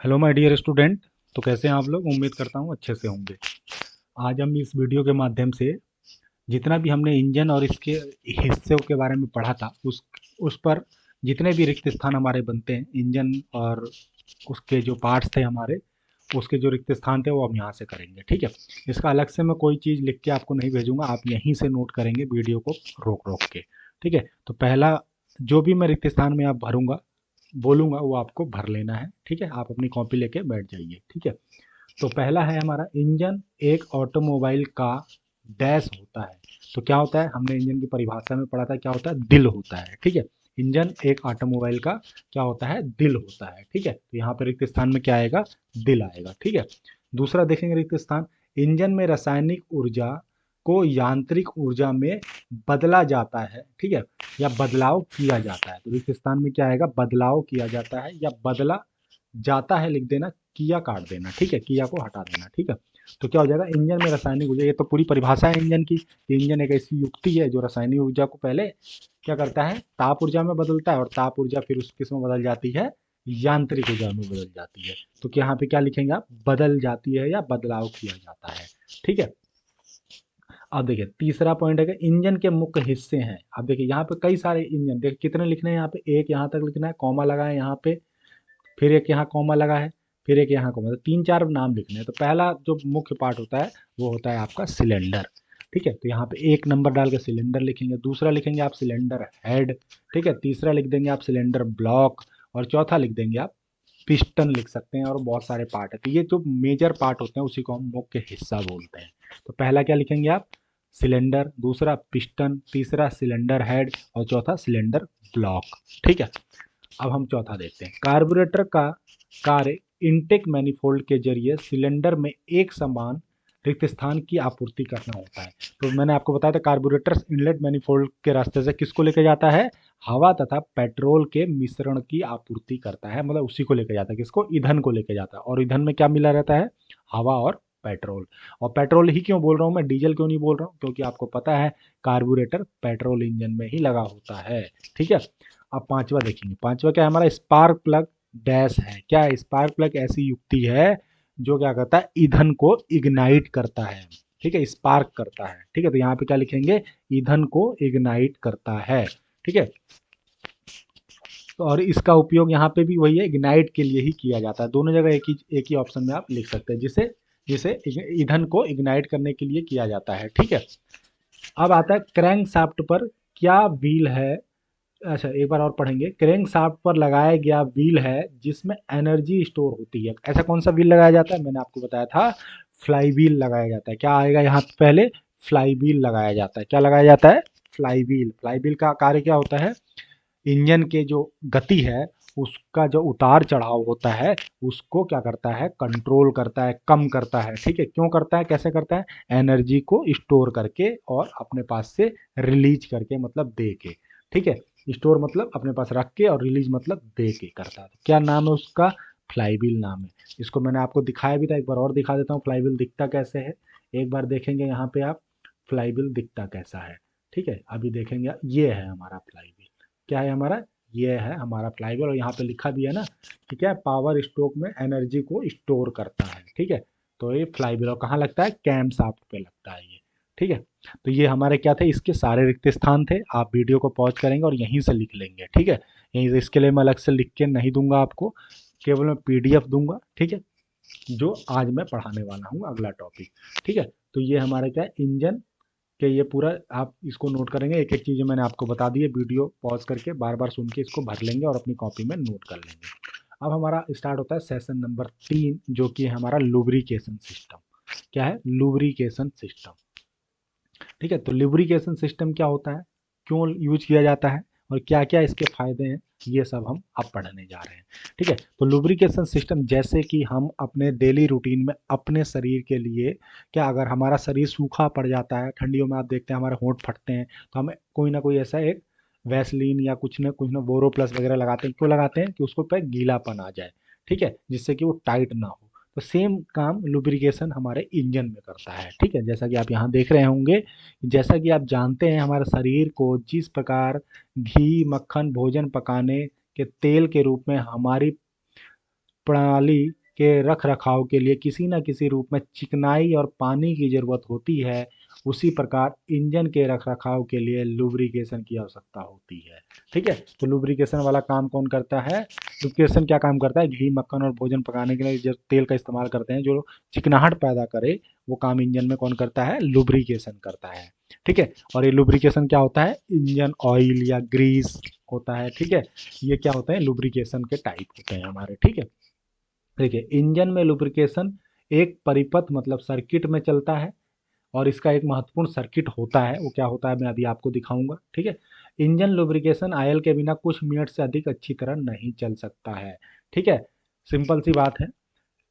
Hello my dear student. तो कैसे हैं आप लोग? उम्मीद करता हूँ अच्छे से होंगे। आज हम इस वीडियो के माध्यम से जितना भी हमने इंजन और इसके हिस्सों के बारे में पढ़ा था उस पर जितने भी रिक्त स्थान हमारे बनते हैं इंजन और उसके जो पार्ट्स थे हमारे, उसके जो रिक्त स्थान थे वो हम यहाँ से करेंगे। ठीक है, इसका अलग से मैं कोई चीज़ लिख के आपको नहीं भेजूंगा, आप यहीं से नोट करेंगे वीडियो को रोक रोक के। ठीक है, तो पहला जो भी मैं रिक्त स्थान में आप भरूंगा बोलूंगा वो आपको भर लेना है। ठीक है, आप अपनी कॉपी लेके बैठ जाइए। ठीक है, तो पहला है हमारा इंजन एक ऑटोमोबाइल का डैश होता है। तो क्या होता है, हमने इंजन की परिभाषा में पढ़ा था, क्या होता है? दिल होता है। ठीक है, इंजन एक ऑटोमोबाइल का क्या होता है? दिल होता है। ठीक है, तो यहाँ पे रिक्त स्थान में क्या आएगा? दिल आएगा। ठीक है, दूसरा देखेंगे रिक्त स्थान, इंजन में रासायनिक ऊर्जा को यांत्रिक ऊर्जा में बदला जाता है। ठीक है, या बदलाव किया जाता है। तो रिक्त स्थान में क्या आएगा? बदलाव किया जाता है या बदला जाता है लिख देना, किया काट देना। ठीक है, किया को हटा देना। ठीक है, तो क्या हो जाएगा? इंजन में रासायनिक ऊर्जा, ये तो पूरी परिभाषा है इंजन की। इंजन एक ऐसी युक्ति है जो रासायनिक ऊर्जा को पहले क्या करता है? ताप ऊर्जा में बदलता है, और ताप ऊर्जा फिर उस किस में बदल जाती है? यांत्रिक ऊर्जा में बदल जाती है। तो क्या यहाँ पे क्या लिखेंगे आप? बदल जाती है या बदलाव किया जाता है। ठीक है, अब देखिए तीसरा पॉइंट है कि इंजन के मुख्य हिस्से हैं। अब देखिए यहाँ पे कई सारे इंजन, देखिए कितने लिखने हैं यहाँ पे? एक यहाँ तक लिखना है, कॉमा लगा है यहाँ पे, फिर एक यहाँ कॉमा लगा है, फिर एक यहाँ कॉमा, तो तीन चार नाम लिखने हैं। तो पहला जो मुख्य पार्ट होता है वो होता है आपका सिलेंडर। ठीक है, तो यहाँ पे एक नंबर डाल के सिलेंडर लिखेंगे। दूसरा लिखेंगे आप सिलेंडर हेड। ठीक है, तीसरा लिख देंगे आप सिलेंडर ब्लॉक, और चौथा लिख देंगे आप पिस्टन लिख सकते हैं। और बहुत सारे पार्ट है, तो ये जो मेजर पार्ट होते हैं उसी को हम मुख्य हिस्सा बोलते हैं। तो पहला क्या लिखेंगे आप? सिलेंडर, दूसरा पिस्टन, तीसरा सिलेंडर हेड, और चौथा सिलेंडर ब्लॉक। ठीक है, अब हम चौथा देखते हैं। कार्बोरेटर का कार्य इनटेक मैनिफोल्ड के जरिए सिलेंडर में एक समान रिक्त स्थान की आपूर्ति करना होता है। तो मैंने आपको बताया था कार्बोरेटर इनलेट मैनिफोल्ड के रास्ते से किसको लेकर जाता है? हवा तथा पेट्रोल के मिश्रण की आपूर्ति करता है, मतलब उसी को लेकर जाता है। किसको? ईंधन को लेकर जाता है। और ईंधन में क्या मिला रहता है? हवा और पेट्रोल। और पेट्रोल ही क्यों बोल रहा हूँ मैं, डीजल क्यों नहीं बोल रहा हूँ? क्योंकि आपको पता है कार्बोरेटर पेट्रोल इंजन में ही लगा होता है। ठीक है, अब पांचवा देखेंगे। पांचवा क्या है हमारा? स्पार्क प्लग डैश है। क्या है? स्पार्क प्लग ऐसी युक्ति है जो क्या करता है? ईंधन को इग्नाइट करता है। ठीक है, स्पार्क करता है। ठीक है, तो यहाँ पे क्या लिखेंगे? ईंधन को इग्नाइट करता है। ठीक है, तो और इसका उपयोग यहाँ पे भी वही है, इग्नाइट के लिए ही किया जाता है। दोनों जगह एक ही ऑप्शन में आप लिख सकते हैं, जिसे जिसे ईंधन को इग्नाइट करने के लिए किया जाता है। ठीक है, अब आता है क्रैंक शाफ्ट पर क्या व्हील है? अच्छा, एक बार और पढ़ेंगे। क्रैंक शाफ्ट पर लगाया गया व्हील है जिसमें एनर्जी स्टोर होती है। ऐसा कौन सा व्हील लगाया जाता है? मैंने आपको बताया था, फ्लाई व्हील लगाया जाता है। क्या आएगा यहाँ पे? पहले फ्लाई व्हील लगाया जाता है। क्या लगाया जाता है? Fly wheel. फ्लाई व्हील का कार्य क्या होता है? इंजन के जो गति है उसका जो उतार चढ़ाव होता है उसको क्या करता है? कंट्रोल करता है, कम करता है। ठीक है, क्यों करता है, कैसे करता है? एनर्जी को स्टोर करके और अपने पास से रिलीज करके, मतलब दे के। ठीक है, स्टोर मतलब अपने पास रख के, और रिलीज मतलब दे के करता है। तो क्या नाम है उसका? फ्लाईव्हील नाम है। इसको मैंने आपको दिखाया भी था, एक बार और दिखा देता हूँ फ्लाईव्हील दिखता कैसे है। एक बार देखेंगे यहाँ पे आप फ्लाईव्हील दिखता कैसा है। ठीक है, अभी देखेंगे, ये है हमारा फ्लाईव्हील। क्या है हमारा? ये है हमारा फ्लाईव्हील। और यहाँ पे लिखा भी है ना कि क्या? पावर स्ट्रोक में एनर्जी को स्टोर करता है। ठीक है, तो ये फ्लाईव्हील, और कहाँ लगता है? कैम शाफ्ट पे लगता है ये। ठीक है, तो ये हमारे क्या थे? इसके सारे रिक्त स्थान थे। आप वीडियो को पॉज करेंगे और यहीं से लिख लेंगे। ठीक है, यहीं से, इसके लिए मैं अलग से लिख के नहीं दूंगा आपको, केवल मैं पीडीएफ दूंगा। ठीक है, जो आज मैं पढ़ाने वाला हूँ अगला टॉपिक। ठीक है, तो ये हमारा क्या है? इंजन के ये पूरा आप इसको नोट करेंगे। एक एक चीज़ें मैंने आपको बता दी है, वीडियो पॉज करके बार बार सुन के इसको भर लेंगे और अपनी कॉपी में नोट कर लेंगे। अब हमारा स्टार्ट होता है सेशन नंबर 3, जो कि है हमारा लुब्रिकेशन सिस्टम। क्या है? Lubrication system. ठीक है, तो लुब्रिकेशन सिस्टम क्या होता है, क्यों यूज किया जाता है, और क्या क्या इसके फायदे हैं, ये सब हम अब पढ़ने जा रहे हैं। ठीक है, तो लुब्रिकेशन सिस्टम, जैसे कि हम अपने डेली रूटीन में अपने शरीर के लिए, क्या अगर हमारा शरीर सूखा पड़ जाता है, ठंडियों में आप देखते हैं हमारे होंठ फटते हैं, तो हमें कोई ना कोई ऐसा एक वैसलीन या कुछ ना बोरो प्लस वगैरह लगाते हैं। क्यों लगाते हैं? कि उसको पे गीलापन आ जाए। ठीक है, जिससे कि वो टाइट ना हो। तो सेम काम लुब्रिकेशन हमारे इंजन में करता है। ठीक है, जैसा कि आप यहाँ देख रहे होंगे, जैसा कि आप जानते हैं हमारे शरीर को जिस प्रकार घी, मक्खन, भोजन पकाने के तेल के रूप में हमारी प्रणाली के रख रखाव के लिए किसी न किसी रूप में चिकनाई और पानी की ज़रूरत होती है, उसी प्रकार इंजन के रख रखाव के लिए लुब्रिकेशन की आवश्यकता होती है। ठीक है, तो लुब्रिकेशन वाला काम कौन करता है? लुब्रिकेशन क्या काम करता है? घी, मक्खन और भोजन पकाने के लिए जो तेल का इस्तेमाल करते हैं, जो चिकनाहट पैदा करे, वो काम इंजन में कौन करता है? लुब्रिकेशन करता है। ठीक है, और ये लुब्रिकेशन क्या होता है? इंजन ऑयल या ग्रीस होता है। ठीक है, ये क्या होता है? लुब्रिकेशन के टाइप होते हैं हमारे। ठीक है, देखिए इंजन में लुब्रिकेशन एक परिपथ मतलब सर्किट में चलता है, और इसका एक महत्वपूर्ण सर्किट होता है। वो क्या होता है मैं अभी आपको दिखाऊंगा। ठीक है, इंजन लुब्रिकेशन ऑयल के बिना कुछ मिनट से अधिक अच्छी तरह नहीं चल सकता है। ठीक है, सिंपल सी बात है।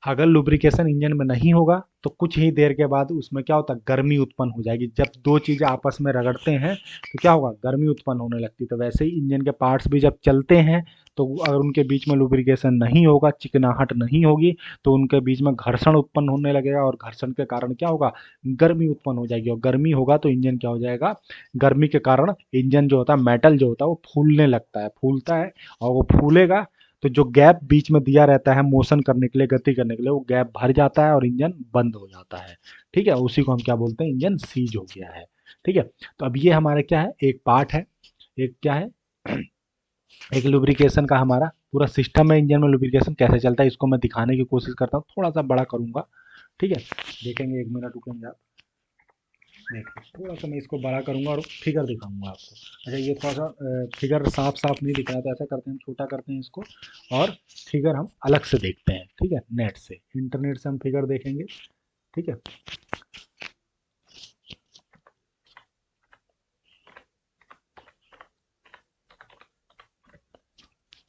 अगर लुब्रिकेशन इंजन में नहीं होगा तो कुछ ही देर के बाद उसमें क्या होता है? गर्मी उत्पन्न हो जाएगी। जब दो चीज़ें आपस में रगड़ते हैं तो क्या होगा? गर्मी उत्पन्न होने लगती है। तो वैसे ही इंजन के पार्ट्स भी जब चलते हैं तो अगर उनके बीच में लुब्रिकेशन नहीं होगा, चिकनाहट नहीं होगी, तो उनके बीच में घर्षण उत्पन्न होने लगेगा, और घर्षण के कारण क्या होगा? गर्मी उत्पन्न हो जाएगी, और गर्मी होगा तो इंजन क्या हो जाएगा? गर्मी के कारण इंजन जो होता है, मेटल जो होता है, वो फूलने लगता है, फूलता है। और वो फूलेगा तो जो गैप बीच में दिया रहता है मोशन करने के लिए, गति करने के लिए, वो गैप भर जाता है और इंजन बंद हो जाता है। ठीक है, उसी को हम क्या बोलते हैं? इंजन सीज हो गया है। ठीक है, तो अब ये हमारे क्या है? एक पार्ट है, एक क्या है? एक लुब्रिकेशन का हमारा पूरा सिस्टम है। इंजन में लुब्रिकेशन कैसे चलता है इसको मैं दिखाने की कोशिश करता हूँ, थोड़ा सा बड़ा करूंगा। ठीक है, देखेंगे, एक मिनट रुकेंगे आप। देखिए थोड़ा सा मैं इसको बड़ा करूंगा और फिगर दिखाऊंगा आपको। अच्छा, ये थोड़ा सा फिगर साफ साफ नहीं दिख रहा, तो ऐसा करते हैं, हम छोटा करते हैं इसको, और फिगर हम अलग से देखते हैं। ठीक है, नेट से, इंटरनेट से हम फिगर देखेंगे। ठीक है,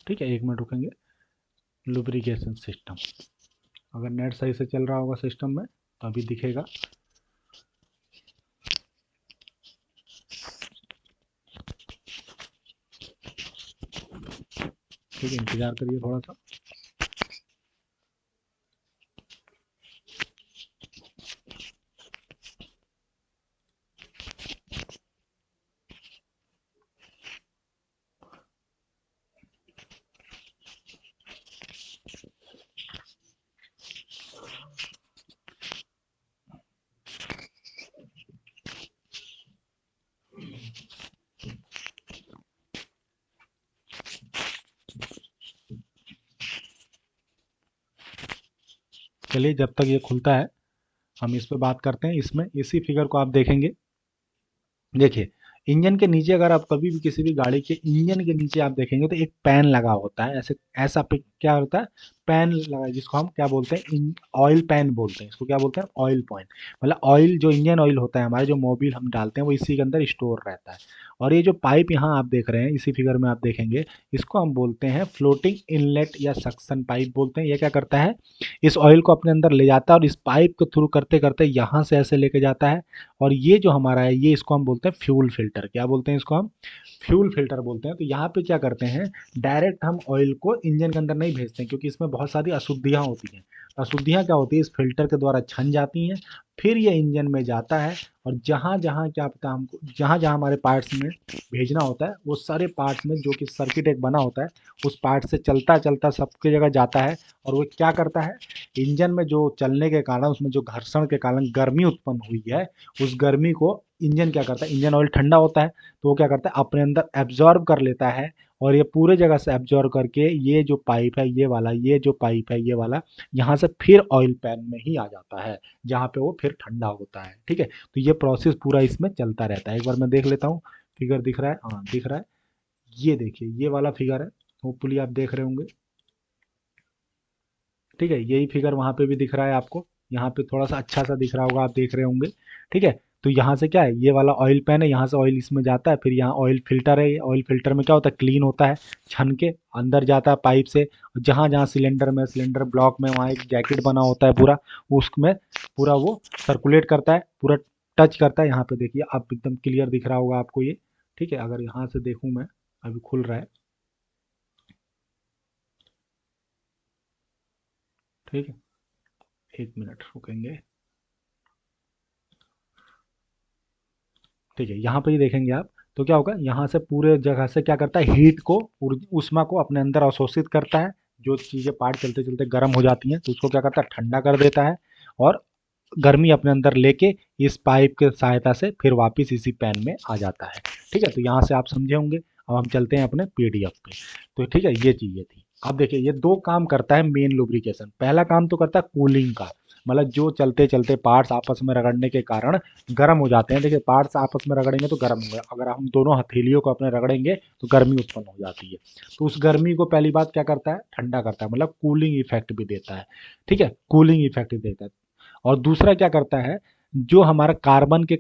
ठीक है, एक मिनट रुकेंगे। लुब्रिकेशन सिस्टम, अगर नेट सही से चल रहा होगा सिस्टम में तो अभी दिखेगा। ठीक है, इंतजार करिए थोड़ा सा। चलिए, जब तक ये खुलता है हम इस पे बात करते हैं। इसमें इसी फिगर को आप देखेंगे। देखिए, इंजन के नीचे अगर आप कभी भी किसी भी गाड़ी के इंजन के नीचे आप देखेंगे तो एक पैन लगा होता है, ऐसे ऐसा पे क्या होता है? पैन लगा है, जिसको हम क्या बोलते हैं? ऑयल पैन बोलते हैं। इसको क्या बोलते हैं? Oil point. मतलब ऑयल, जो इंजन ऑयल होता है हमारे, जो मोबिल हम डालते हैं, वो इसी के अंदर स्टोर रहता है। और ये जो पाइप यहाँ आप देख रहे हैं इसी फिगर में आप देखेंगे, इसको हम बोलते हैं फ्लोटिंग इनलेट या सक्शन पाइप बोलते हैं। ये क्या करता है? इस ऑयल को अपने अंदर ले जाता है, और इस पाइप के थ्रू करते करते यहाँ से ऐसे लेके जाता है। और ये जो हमारा है, ये इसको हम बोलते हैं फ्यूल फिल्टर। क्या बोलते हैं इसको हम? फ्यूल फिल्टर बोलते हैं। तो यहाँ पे क्या करते हैं? डायरेक्ट हम ऑयल को इंजन के अंदर नहीं भेजते हैं, क्योंकि इसमें बहुत सारी अशुद्धियाँ होती हैं। अशुद्धियाँ क्या होती है? इस फिल्टर के द्वारा छन जाती हैं, फिर ये इंजन में जाता है, और जहाँ जहाँ क्या पता हमको, जहाँ जहाँ हमारे पार्ट्स में भेजना होता है, वो सारे पार्ट्स में जो कि सर्किट एक बना होता है, उस पार्ट से चलता चलता सबकी जगह जाता है। और वो क्या करता है? इंजन में जो चलने के कारण, उसमें जो घर्षण के कारण गर्मी उत्पन्न हुई है, उस गर्मी को इंजन क्या करता है? इंजन ऑयल ठंडा होता है तो वो क्या करता है? अपने अंदर एब्जॉर्ब कर लेता है, और ये पूरे जगह से एब्जॉर्ब करके ये जो पाइप है ये वाला, ये जो पाइप है ये वाला, यहाँ से फिर ऑयल पैन में ही आ जाता है, जहाँ पे वो फिर ठंडा होता है। ठीक है, तो ये प्रोसेस पूरा इसमें चलता रहता है। एक बार मैं देख लेता हूँ, फिगर दिख रहा है? हाँ दिख रहा है। ये देखिए, ये वाला फिगर है, होपफुली आप देख रहे होंगे। ठीक है, यही फिगर वहाँ पे भी दिख रहा है आपको, यहाँ पे थोड़ा सा अच्छा सा दिख रहा होगा, आप देख रहे होंगे। ठीक है, तो यहाँ से क्या है? ये वाला ऑयल पैन है, यहाँ से ऑयल इसमें जाता है, फिर यहाँ ऑयल फिल्टर है। ऑयल फिल्टर में क्या होता है? क्लीन होता है, छन के अंदर जाता है पाइप से। जहाँ जहाँ सिलेंडर में, सिलेंडर ब्लॉक में, वहाँ एक जैकेट बना होता है पूरा, उसमें पूरा वो सर्कुलेट करता है, पूरा टच करता है। यहाँ पे देखिए, आप एकदम क्लियर दिख रहा होगा आपको ये। ठीक है, अगर यहाँ से देखूँ मैं, अभी खुल रहा है। ठीक है, एक मिनट रुकेंगे। ठीक है, यहाँ पे ही देखेंगे आप, तो क्या होगा? यहाँ से पूरे जगह से क्या करता है? हीट को, ऊष्मा को अपने अंदर अवशोषित करता है, जो चीज़ें पार्ट चलते चलते गर्म हो जाती हैं तो उसको क्या करता है, ठंडा कर देता है और गर्मी अपने अंदर लेके इस पाइप के सहायता से फिर वापस इसी पैन में आ जाता है। ठीक है, तो यहाँ से आप समझे होंगे। अब हम चलते हैं अपने पीडीएफ पे। तो ठीक है, ये चीज़ें थी। अब देखिए, ये दो काम करता है मेन लुब्रिकेशन। पहला काम तो करता है कूलिंग का, मतलब जो चलते चलते पार्ट्स आपस में रगड़ने के कारण गर्म हो जाते हैं। देखिए, पार्ट्स आपस में रगड़ेंगे तो गर्म होगा, अगर हम दोनों हथेलियों को अपने रगड़ेंगे तो गर्मी उत्पन्न हो जाती है। तो उस गर्मी को पहली बात क्या करता है, ठंडा करता है, मतलब कूलिंग इफेक्ट भी देता है। ठीक है, कूलिंग इफेक्ट देता है। और दूसरा क्या करता है, जो हमारा कार्बन के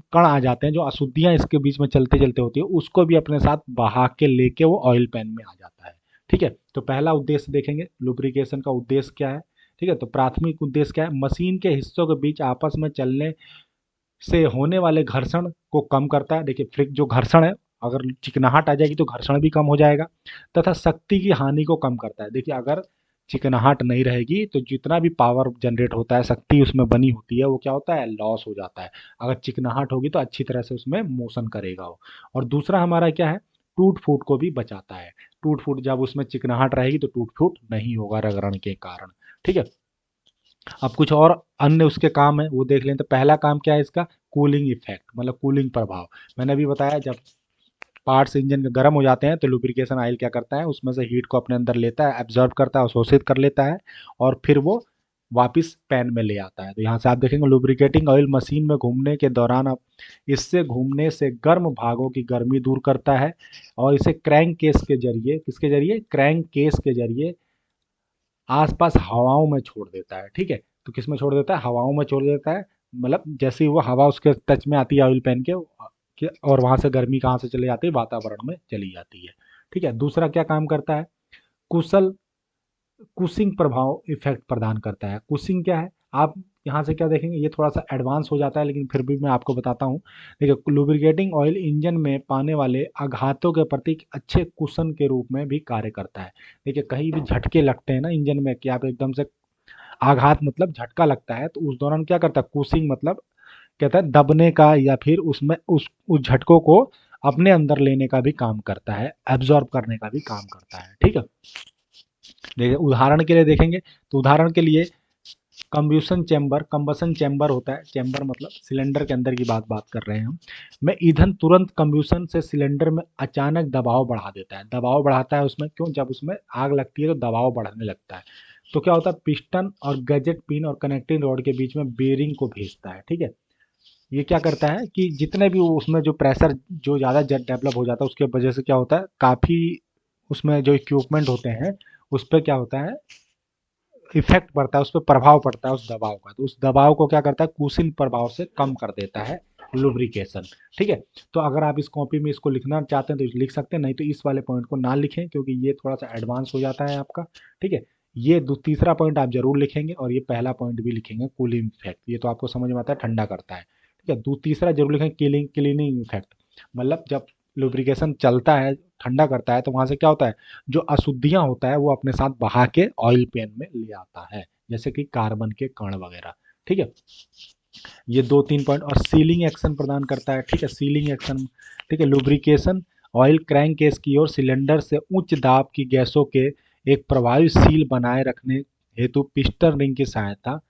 कण आ जाते हैं, जो अशुद्धियां इसके बीच में चलते चलते होती है, उसको भी अपने साथ बहा के लेके वो ऑयल पैन में आ जाता है। ठीक है, तो पहला उद्देश्य देखेंगे लुब्रिकेशन का उद्देश्य क्या है। ठीक है, तो प्राथमिक उद्देश्य क्या है, मशीन के हिस्सों के बीच आपस में चलने से होने वाले घर्षण को कम करता है। देखिए, फ्रिक जो घर्षण है, अगर चिकनाहट आ जाएगी तो घर्षण भी कम हो जाएगा, तथा शक्ति की हानि को कम करता है। देखिए, अगर चिकनाहट नहीं रहेगी तो जितना भी पावर जनरेट होता है, शक्ति उसमें बनी होती है, वो क्या होता है, लॉस हो जाता है। अगर चिकनाहट होगी तो अच्छी तरह से उसमें मोशन करेगा वो। और दूसरा हमारा क्या है, टूट फूट को भी बचाता है। टूट फूट, जब उसमें चिकनाहट रहेगी तो टूट फूट नहीं होगा रगड़न के कारण। ठीक है, अब कुछ और अन्य उसके काम है वो देख लें। तो पहला काम क्या है इसका, कूलिंग इफेक्ट, मतलब कूलिंग प्रभाव। मैंने अभी बताया, जब पार्ट्स इंजन के गर्म हो जाते हैं तो लुब्रिकेशन ऑयल क्या करता है, उसमें से हीट को अपने अंदर लेता है, एब्जॉर्ब करता है, अवशोषित कर लेता है और फिर वो वापस पैन में ले आता है। तो यहाँ से आप देखेंगे, लुब्रिकेटिंग ऑयल मशीन में घूमने के दौरान अब इससे घूमने से गर्म भागों की गर्मी दूर करता है और इसे क्रैंक केस के जरिए, किसके जरिए, क्रैंक केस के जरिए आसपास हवाओं में छोड़ देता है। ठीक है, तो किस में छोड़ देता है, हवाओं में छोड़ देता है। मतलब जैसे ही वो हवा उसके टच में आती है ऑयल पेन के, और वहां से गर्मी कहाँ से चली जाती है, वातावरण में चली जाती है। ठीक है, दूसरा क्या काम करता है, कुशल कुशिंग प्रभाव इफेक्ट प्रदान करता है। कुशिंग क्या है, आप यहाँ से क्या देखेंगे, ये थोड़ा सा एडवांस हो जाता है लेकिन फिर भी मैं आपको बताता हूँ। देखिए, लुब्रिकेटिंग ऑयल इंजन में पाने वाले आघातों के प्रति एक अच्छे कुशन के रूप में भी कार्य करता है। देखिए, कहीं भी झटके लगते हैं ना इंजन में, कि आप एकदम से आघात मतलब झटका लगता है, तो उस दौरान क्या करता है, कुशिंग मतलब कहता है दबने का, या फिर उसमें उस झटकों को अपने अंदर लेने का भी काम करता है, एब्जॉर्ब करने का भी काम करता है। ठीक है, देखिए उदाहरण के लिए देखेंगे, तो उदाहरण के लिए कंबसन चैम्बर होता है। चैम्बर मतलब सिलेंडर के अंदर की बात बात कर रहे हैं हम। में ईंधन तुरंत कंब्यूशन से सिलेंडर में अचानक दबाव बढ़ा देता है। दबाव बढ़ाता है उसमें, क्यों, जब उसमें आग लगती है तो दबाव बढ़ने लगता है। तो क्या होता है, पिस्टन और गैजेट पिन और कनेक्टिंग रॉड के बीच में बेरिंग को भेजता है। ठीक है, ये क्या करता है कि जितने भी उसमें जो प्रेशर जो ज़्यादा डेवलप हो जाता है, उसके वजह से क्या होता है, काफ़ी उसमें जो इक्विपमेंट होते हैं उस पर क्या होता है, इफेक्ट पड़ता है, उस पर प्रभाव पड़ता है उस दबाव का। तो उस दबाव को क्या करता है, कुशिंग प्रभाव से कम कर देता है लुब्रिकेशन। ठीक है, तो अगर आप इस कॉपी में इसको लिखना चाहते हैं तो लिख सकते हैं, नहीं तो इस वाले पॉइंट को ना लिखें क्योंकि ये थोड़ा सा एडवांस हो जाता है आपका। ठीक है, ये तीसरा पॉइंट आप जरूर लिखेंगे और ये पहला पॉइंट भी लिखेंगे, कूलिंग इफेक्ट, ये तो आपको समझ में आता है, ठंडा करता है। ठीक है, तीसरा जरूर लिखेंगे, क्लीनिंग इफेक्ट, मतलब जब लुब्रिकेशन चलता है, ठंडा करता है, तो वहां से क्या होता है, जो अशुद्धियां होता है वो अपने साथ बहा के ऑयल पेन में ले आता है, जैसे कि कार्बन के कण वगैरह। ठीक है, ये दो तीन पॉइंट। और सीलिंग एक्शन प्रदान करता है। ठीक है, सीलिंग एक्शन, ठीक है, लुब्रिकेशन ऑयल क्रैंक केस की ओर सिलेंडर से उच्च दाब की गैसों के एक प्रभावी सील बनाए रखने हेतु पिस्टन रिंग की सहायता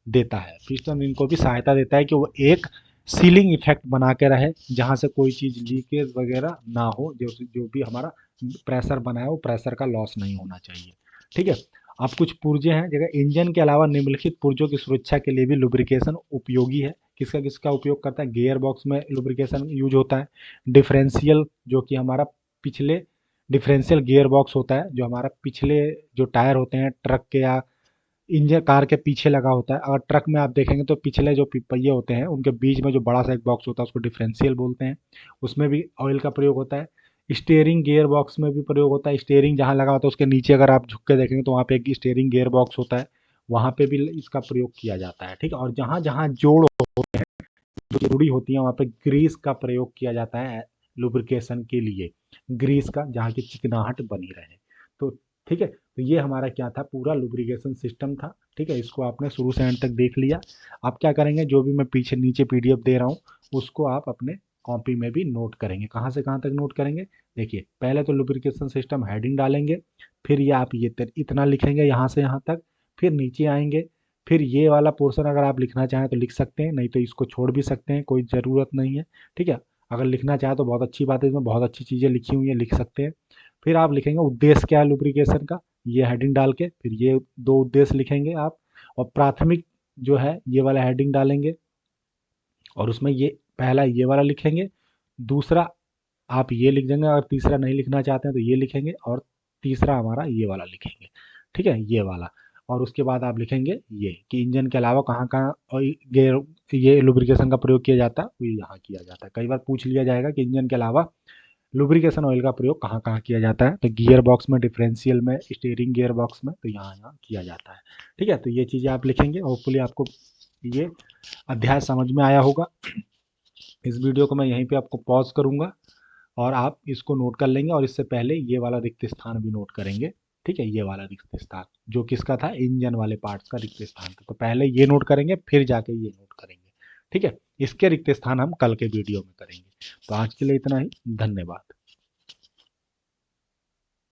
देता है। पिस्टन रिंग को भी सहायता देता है कि वो एक सीलिंग इफेक्ट बना के रहे, जहां से कोई चीज लीकेज वगैरह ना हो, जो भी हमारा प्रेशर बना है वो प्रेशर का लॉस नहीं होना चाहिए। ठीक है, अब कुछ पुर्जे हैं, जगह इंजन के अलावा निम्नलिखित पुर्जों की सुरक्षा के लिए भी लुब्रिकेशन उपयोगी है। किसका किसका उपयोग करता है, गियर बॉक्स में लुब्रिकेशन यूज होता है। डिफरेंशियल, जो कि हमारा पिछले डिफरेंशियल गियर बॉक्स होता है, जो हमारा पिछले जो टायर होते हैं ट्रक के या इंजन कार के पीछे लगा होता है। अगर ट्रक में आप देखेंगे तो पिछले जो पहिए होते हैं उनके बीच में जो बड़ा सा एक बॉक्स होता है उसको डिफरेंशियल बोलते हैं, उसमें भी ऑयल का प्रयोग होता है। स्टेयरिंग गियर बॉक्स में भी प्रयोग होता है। स्टेयरिंग जहाँ लगा होता है उसके नीचे अगर आप झुक के देखेंगे तो वहाँ पे एक स्टेयरिंग गियर बॉक्स होता है, वहाँ पे भी इसका प्रयोग किया जाता है। ठीक है, और जहाँ जहाँ जोड़ जो जरूरी होती है वहाँ पे ग्रीस का प्रयोग किया जाता है लुब्रिकेशन के लिए, ग्रीस का, जहाँ की चिकनाहट बनी रहे। तो ठीक है, तो ये हमारा क्या था, पूरा लुब्रिकेशन सिस्टम था। ठीक है, इसको आपने शुरू से एंड तक देख लिया। आप क्या करेंगे, जो भी मैं पीछे नीचे पीडीएफ दे रहा हूँ उसको आप अपने कॉपी में भी नोट करेंगे। कहाँ से कहाँ तक नोट करेंगे, देखिए पहले तो लुब्रिकेशन सिस्टम हेडिंग डालेंगे, फिर ये आप ये इतना लिखेंगे यहाँ से यहाँ तक, फिर नीचे आएंगे, फिर ये वाला पोर्शन अगर आप लिखना चाहें तो लिख सकते हैं, नहीं तो इसको छोड़ भी सकते हैं, कोई ज़रूरत नहीं है। ठीक है, अगर लिखना चाहें तो बहुत अच्छी बात है, इसमें बहुत अच्छी चीज़ें लिखी हुई हैं, लिख सकते हैं। फिर आप लिखेंगे उद्देश्य क्या है लुब्रिकेशन का, ये हेडिंग डाल के फिर ये दो उद्देश्य लिखेंगे आप, और प्राथमिक जो है ये वाला हेडिंग डालेंगे, और उसमें ये पहला ये वाला लिखेंगे, दूसरा आप ये लिख देंगे, अगर तीसरा नहीं लिखना चाहते हैं तो ये लिखेंगे, और तीसरा हमारा ये वाला लिखेंगे। ठीक है, ये वाला। और उसके बाद आप लिखेंगे ये कि इंजन के अलावा कहाँ कहाँ और ये लुब्रिकेशन का प्रयोग किया जाता है, वो यहाँ किया जाता है। कई बार पूछ लिया जाएगा कि इंजन के अलावा लुब्रिकेशन ऑयल का प्रयोग कहाँ कहाँ किया जाता है, तो गियर बॉक्स में, डिफरेंशियल में, स्टीयरिंग गियर बॉक्स में, तो यहाँ यहाँ किया जाता है। ठीक है, तो ये चीज़ें आप लिखेंगे। होपफुली आपको ये अध्याय समझ में आया होगा। इस वीडियो को मैं यहीं पे आपको पॉज करूंगा और आप इसको नोट कर लेंगे, और इससे पहले ये वाला रिक्त स्थान भी नोट करेंगे। ठीक है, ये वाला रिक्त स्थान जो किसका था, इंजन वाले पार्ट्स का रिक्त स्थान था, तो पहले ये नोट करेंगे फिर जाके ये नोट करेंगे। ठीक है, इसके रिक्त स्थान हम कल के वीडियो में करेंगे। तो आज के लिए इतना ही, धन्यवाद।